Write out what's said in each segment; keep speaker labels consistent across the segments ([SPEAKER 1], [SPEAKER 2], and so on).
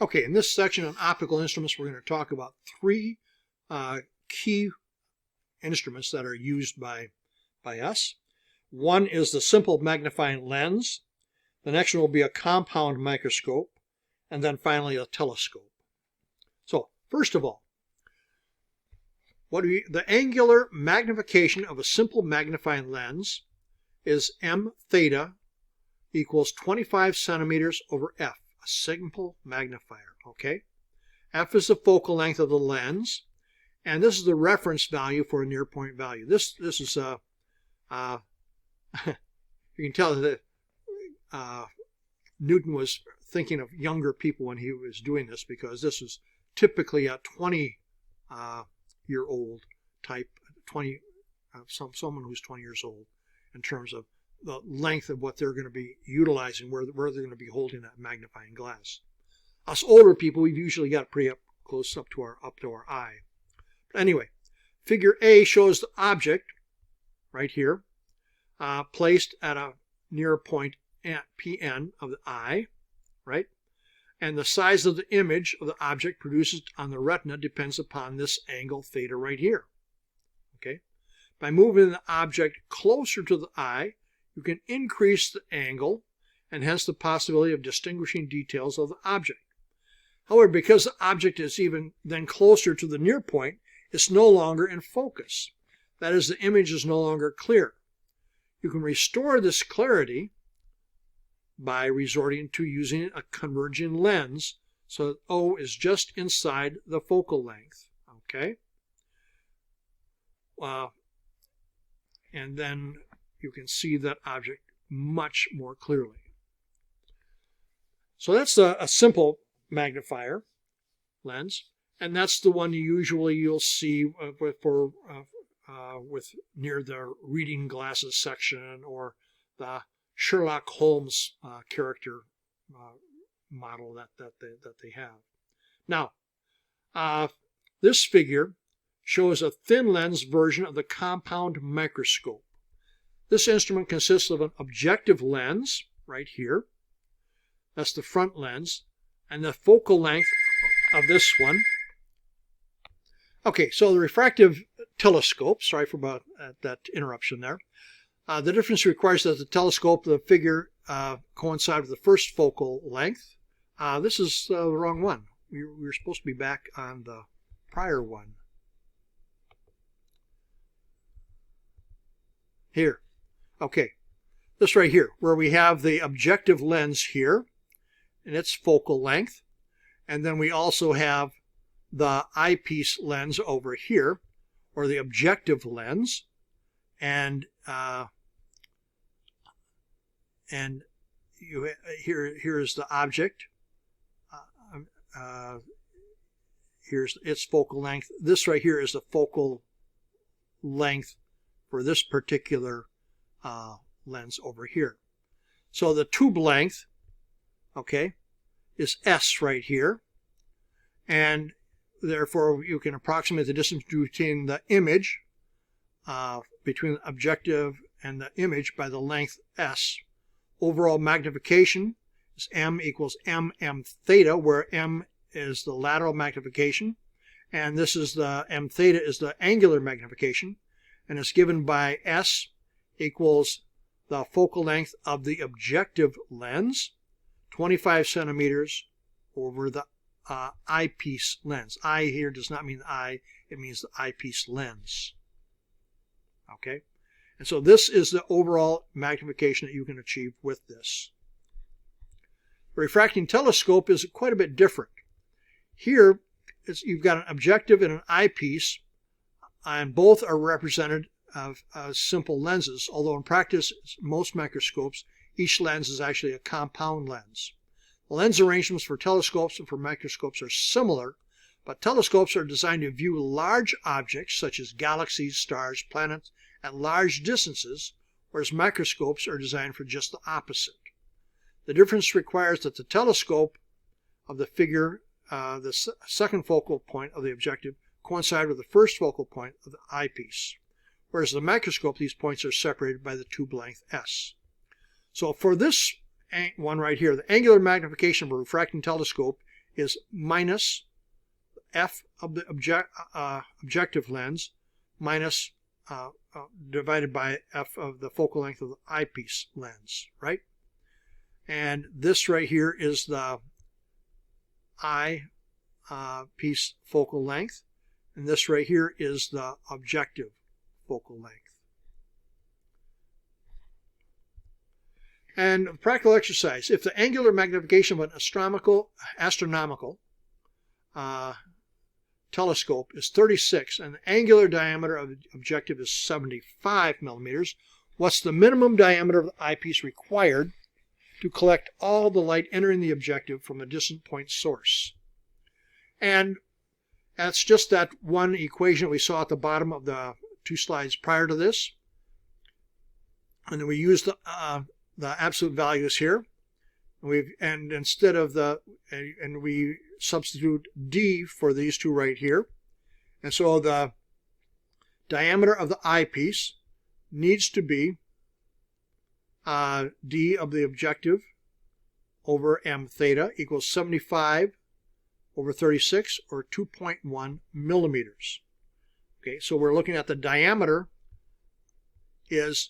[SPEAKER 1] Okay, in this section on optical instruments, we're going to talk about three key instruments that are used by us. One is the simple magnifying lens. The next one will be a compound microscope, and then finally a telescope. So, first of all, the angular magnification of a simple magnifying lens is m theta equals 25 centimeters over f, a simple magnifier, okay? F is the focal length of the lens, and this is the reference value for a near point value. This is you can tell that Newton was thinking of younger people when he was doing this, because this is typically a 20-year-old type, someone who's 20 years old, in terms of the length of what they're going to be utilizing, where they're going to be holding that magnifying glass. Us older people, we've usually got it pretty close up to our eye. But anyway, figure A shows the object right here, placed at a near point at Pn of the eye, right? And the size of the image of the object produced on the retina depends upon this angle theta right here. Okay? By moving the object closer to the eye, you can increase the angle and hence the possibility of distinguishing details of the object. However, because the object is even then closer to the near point, it's no longer in focus. That is, the image is no longer clear. You can restore this clarity by resorting to using a converging lens, so that O is just inside the focal length. Okay? And then you can see that object much more clearly. So that's a simple magnifier lens, and that's the one you'll see with near the reading glasses section, or the Sherlock Holmes character model that they have. Now, this figure shows a thin lens version of the compound microscope. This instrument consists of an objective lens right here. That's the front lens, and the focal length of this one. Okay, so the refractive telescope, sorry for about that interruption there. The difference requires that the telescope, the figure, coincide with the first focal length. This is the wrong one. We were supposed to be back on the prior one. Here. Okay. This right here, where we have the objective lens here, and its focal length. And then we also have the eyepiece lens over here, or the objective lens. And here is the object. Here's its focal length. This right here is the focal length for this particular lens over here. So the tube length, okay, is S right here, and therefore you can approximate the distance between the image, between the objective and the image, by the length S. Overall magnification is M equals m theta, where m is the lateral magnification, and this is the m theta is the angular magnification, and it's given by S equals the focal length of the objective lens, 25 centimeters over the eyepiece lens. Eye here does not mean the eye, it means the eyepiece lens. Okay? And so this is the overall magnification that you can achieve with this. The refracting telescope is quite a bit different. Here, you've got an objective and an eyepiece, and both are represented of simple lenses, although in practice, most microscopes, each lens is actually a compound lens. The lens arrangements for telescopes and for microscopes are similar, but telescopes are designed to view large objects such as galaxies, stars, planets at large distances, whereas microscopes are designed for just the opposite. The difference requires that the telescope of the figure, the second focal point of the objective, coincide with the first focal point of the eyepiece. Whereas the microscope, these points are separated by the tube length S. So for this one right here, the angular magnification of a refracting telescope is minus f of the objective lens minus divided by f of the focal length of the eyepiece lens, right? And this right here is the eyepiece focal length, and this right here is the objective focal length. And practical exercise: if the angular magnification of an astronomical telescope is 36 and the angular diameter of the objective is 75 millimeters, what's the minimum diameter of the eyepiece required to collect all the light entering the objective from a distant point source? And that's just that one equation we saw at the bottom of the 2 slides prior to this. And then we use the absolute values here. And instead of and we substitute D for these 2 right here. And so the diameter of the eyepiece needs to be D of the objective over m theta equals 75 over 36, or 2.1 millimeters. Okay, so we're looking at the diameter is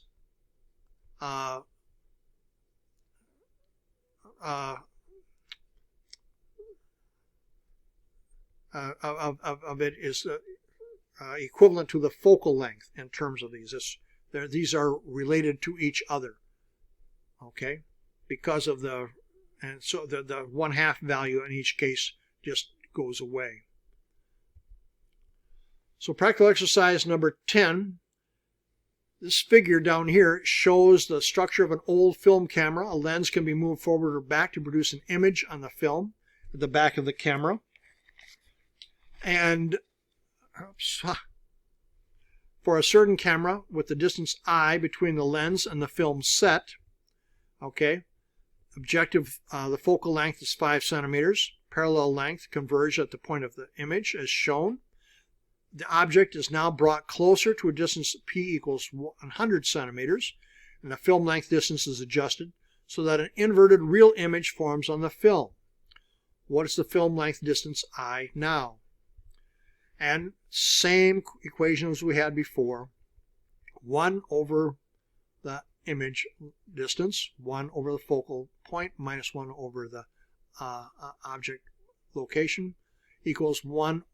[SPEAKER 1] of it is equivalent to the focal length in terms of these. These are related to each other. Okay, because of and so the 1/2 value in each case just goes away. So practical exercise number 10. This figure down here shows the structure of an old film camera. A lens can be moved forward or back to produce an image on the film at the back of the camera. And for a certain camera with the distance I between the lens and the film set, okay, objective, the focal length is 5 centimeters. Parallel length converge at the point of the image as shown. The object is now brought closer to a distance P equals 100 centimeters, and the film length distance is adjusted so that an inverted real image forms on the film. What is the film length distance I now? And same equation as we had before. 1 over the image distance, 1 over the focal point, minus 1 over the object location, equals 1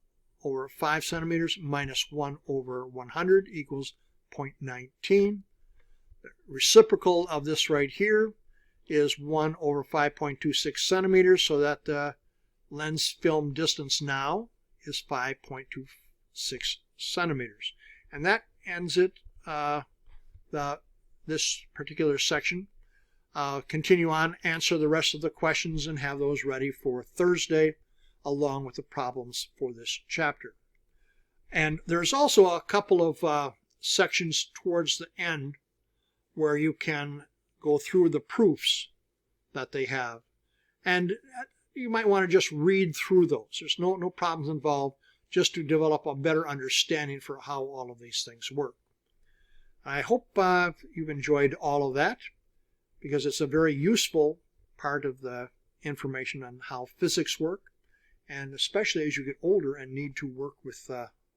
[SPEAKER 1] over 5 centimeters minus 1 over 100 equals 0.19. The reciprocal of this right here is 1 over 5.26 centimeters, so that the lens film distance now is 5.26 centimeters. And that ends it, this particular section. Continue on, answer the rest of the questions, and have those ready for Thursday, along with the problems for this chapter. And there's also a couple of sections towards the end where you can go through the proofs that they have. And you might want to just read through those. There's no problems involved, just to develop a better understanding for how all of these things work. I hope you've enjoyed all of that, because it's a very useful part of the information on how physics work, and especially as you get older and need to work with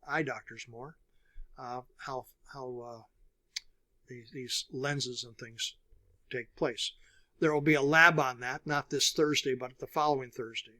[SPEAKER 1] eye doctors more, how these lenses and things take place. There will be a lab on that, not this Thursday, but the following Thursday.